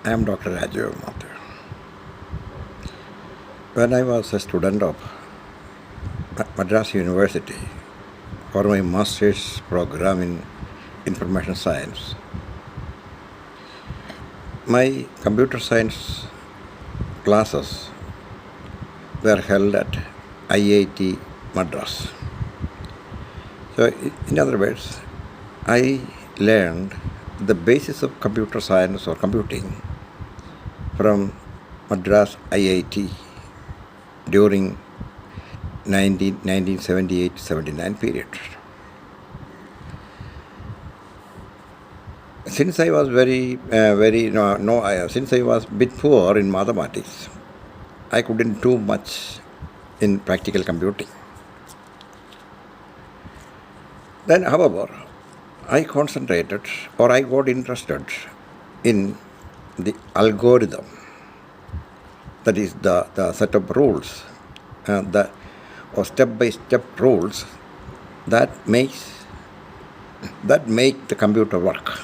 I am Dr. Rajiv Mathur. When I was a student of Madras University for my master's program in information science, my computer science classes were held at IIT Madras. So, in other words, I learned the basis of computer science or computing from Madras IIT during 1978-79 period. Since I was since I was a bit poor in mathematics, I couldn't do much in practical computing. Then, however, I concentrated or I got interested in the algorithm, that is the set of rules, or step-by-step rules that make the computer work.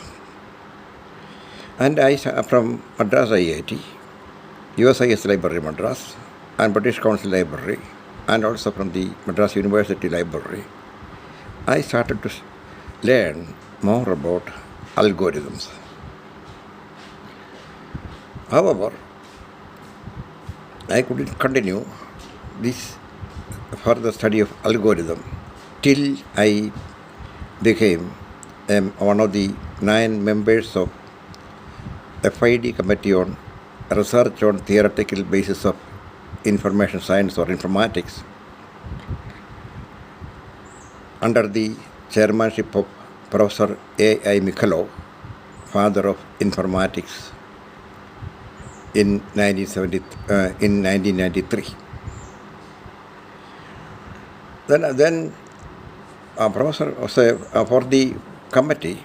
And from Madras IIT, USIS Library Madras, and British Council Library, and also from the Madras University Library, I started to learn more about algorithms. However, I couldn't continue this further study of algorithm till I became one of the 9 members of FID Committee on Research on Theoretical Basis of Information Science or Informatics, under the chairmanship of Professor A.I. Mikhailov, father of informatics, in 1993. Then Professor for the committee,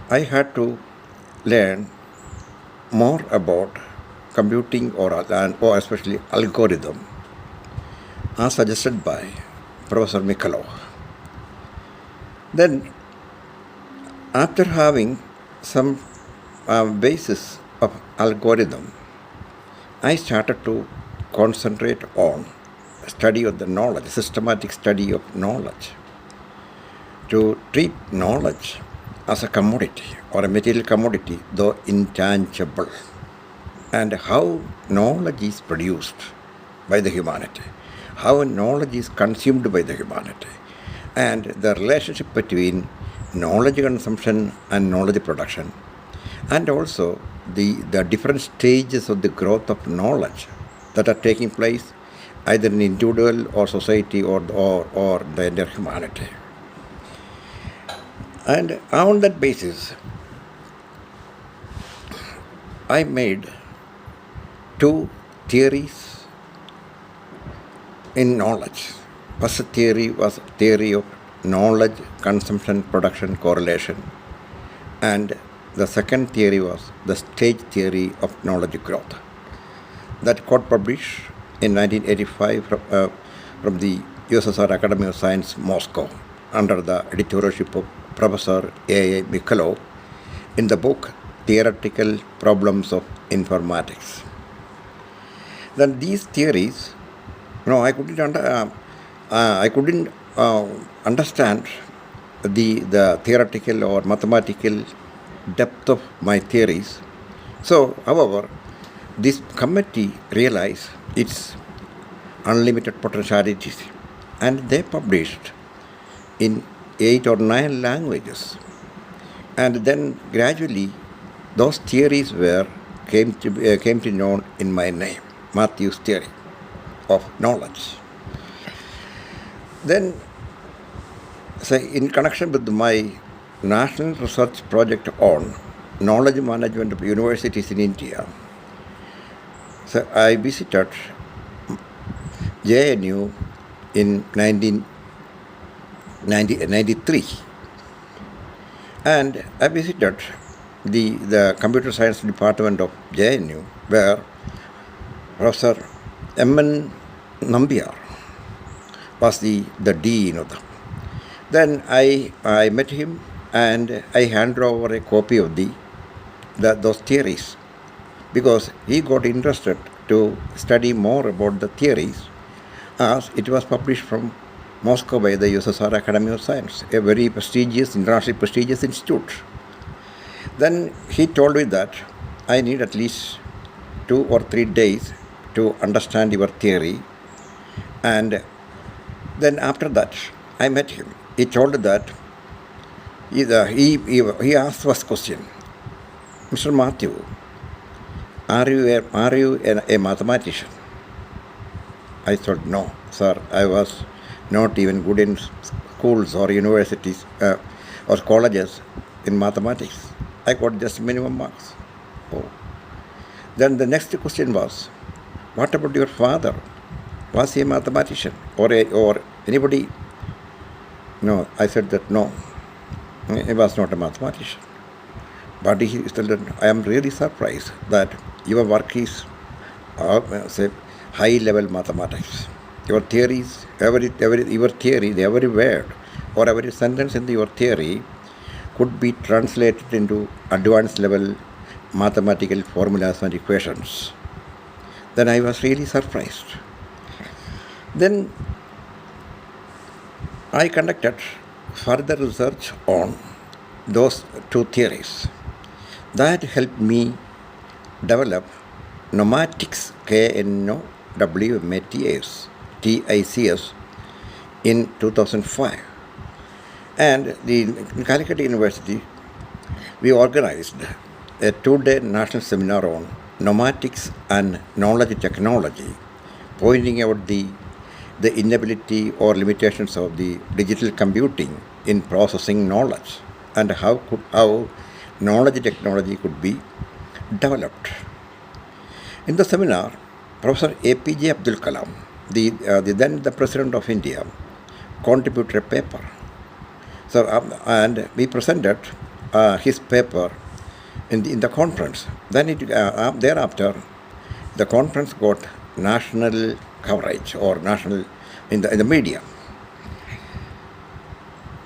I had to learn more about computing or especially algorithm, as suggested by Professor Mikhailov. Then, after having some basis of algorithm, I started to concentrate on study of the knowledge, systematic study of knowledge, to treat knowledge as a commodity or a material commodity, though intangible, and how knowledge is produced by the humanity, how knowledge is consumed by the humanity, and the relationship between knowledge consumption and knowledge production, and also the different stages of the growth of knowledge that are taking place either in individual or society or the entire humanity. And on that basis, I made 2 theories in knowledge. First theory was theory of knowledge consumption production correlation, and the second theory was the stage theory of knowledge growth, that got published in 1985 from the USSR Academy of Science, Moscow, under the editorship of Professor A.I. Mikhailov, in the book Theoretical Problems of Informatics. Then these theories, I couldn't understand the theoretical or mathematical depth of my theories. So, however, this committee realized its unlimited potentialities, and they published in 8 or 9 languages. And then gradually those theories came to be known in my name, Matthew's theory of knowledge. Then, in connection with my national research project on knowledge management of universities in India, so I visited JNU in 1993, and I visited the computer science department of JNU, where Professor M.N. Nambiar was the dean of them. Then I met him, and I handed over a copy of the those theories, because he got interested to study more about the theories, as it was published from Moscow by the USSR Academy of Science, a very prestigious, internationally prestigious institute. Then he told me that I need at least 2 or 3 days to understand your theory. And then after that, I met him. He told that he asked first question, Mr. Matthew, are you a mathematician? I thought, no, sir, I was not even good in schools or universities or colleges in mathematics. I got just minimum marks. Oh. Then the next question was, what about your father? Was he a mathematician or anybody? No, I said that no, he was not a mathematician. But he said, I am really surprised that your work is, say, high-level mathematics. Your theories, every word or every sentence in your theory could be translated into advanced level mathematical formulas and equations. Then I was really surprised. Then I conducted further research on those two theories. That helped me develop Knowmatics, KNOWMATICS, in 2005. And in Calicut University, we organized a 2-day national seminar on Knowmatics and knowledge technology, pointing out the inability or limitations of the digital computing in processing knowledge, and how knowledge technology could be developed. In the seminar, Professor APJ Abdul Kalam, then the President of India, contributed a paper. So, and we presented his paper in the conference. Then thereafter, the conference got national coverage or national in the media.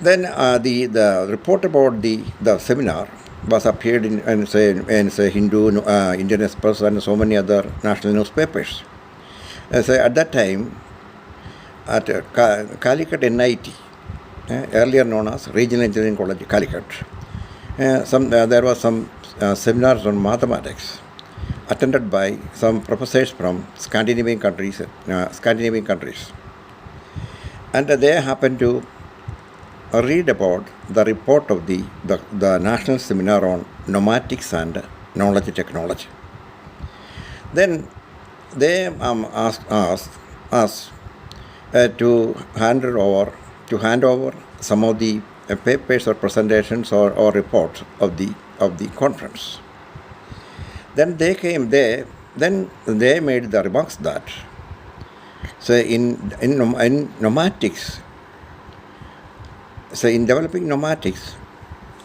Then the report about the seminar was appeared in say Hindu, Indian Express, and so many other national newspapers. So at that time, at Calicut NIT, earlier known as Regional Engineering College, Calicut, there was some seminars on mathematics attended by some professors from Scandinavian countries, and they happened to read about the report of the national seminar on Knowmatics and knowledge technology. Then they asked us to hand over some of the papers or presentations or reports of the conference. Then they made the remarks that, so in Knowmatics, so in developing Knowmatics,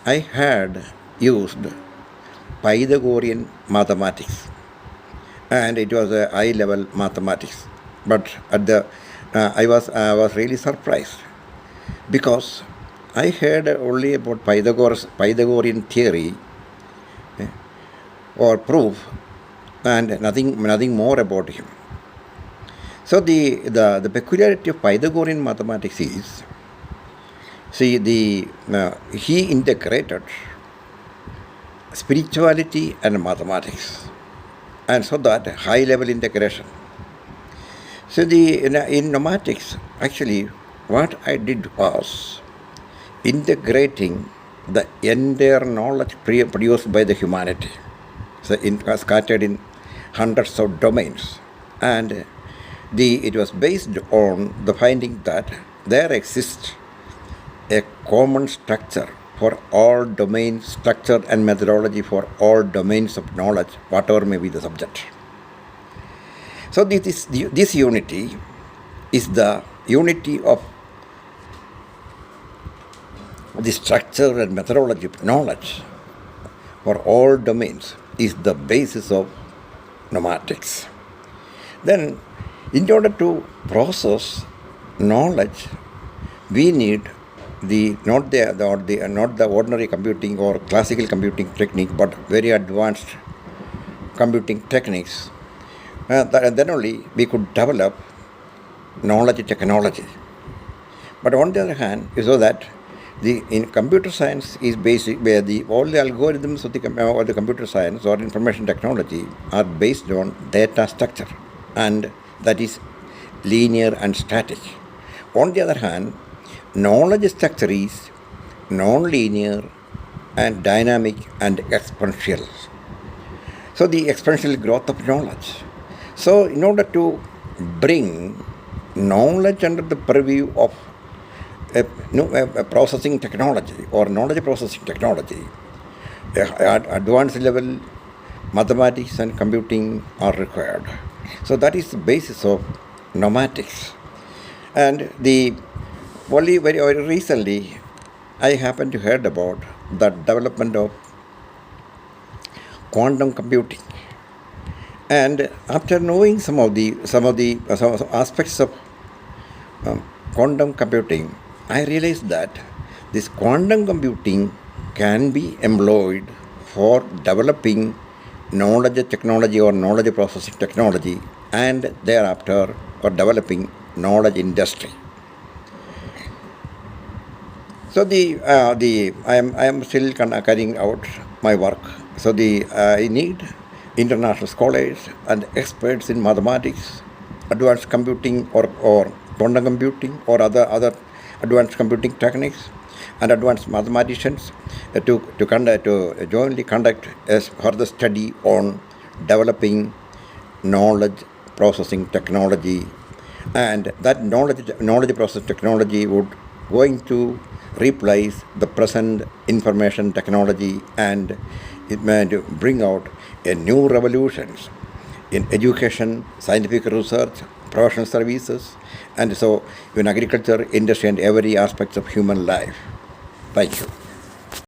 I had used Pythagorean mathematics, and it was a high-level mathematics. But I was really surprised, because I heard only about Pythagorean theory or proof, and nothing more about him. So the peculiarity of Pythagorean mathematics is, he integrated spirituality and mathematics, and so that high-level integration. So in Knowmatics, actually, what I did was integrating the entire knowledge produced by the humanity, so scattered in hundreds of domains, and it was based on the finding that there exists a common structure for all domains, structure and methodology for all domains of knowledge, whatever may be the subject. So this unity is the unity of the structure and methodology of knowledge for all domains is the basis of Knowmatics. Then, in order to process knowledge, we need not the ordinary computing or classical computing technique, but very advanced computing techniques. Then only we could develop knowledge technology. But on the other hand, so that in computer science is basic, where all the algorithms of the computer science or information technology are based on data structure, and that is linear and static. On the other hand, knowledge structure is non-linear and dynamic and exponential. So the exponential growth of knowledge. So in order to bring knowledge under the purview of a processing technology or knowledge processing technology, at advanced level mathematics and computing are required. So that is the basis of Knowmatics. And the only very recently I happened to heard about the development of quantum computing. And after knowing some aspects of quantum computing, I realized that this quantum computing can be employed for developing knowledge technology or knowledge processing technology, and thereafter for developing knowledge industry. So I am still carrying out my work. So I need international scholars and experts in mathematics, advanced computing or quantum computing or other advanced computing techniques, and advanced mathematicians to jointly conduct a further study on developing knowledge processing technology, and that knowledge processing technology would going to replace the present information technology, and it may bring out a new revolutions in education, scientific research, professional services, and so in agriculture, industry, and every aspect of human life. Thank you.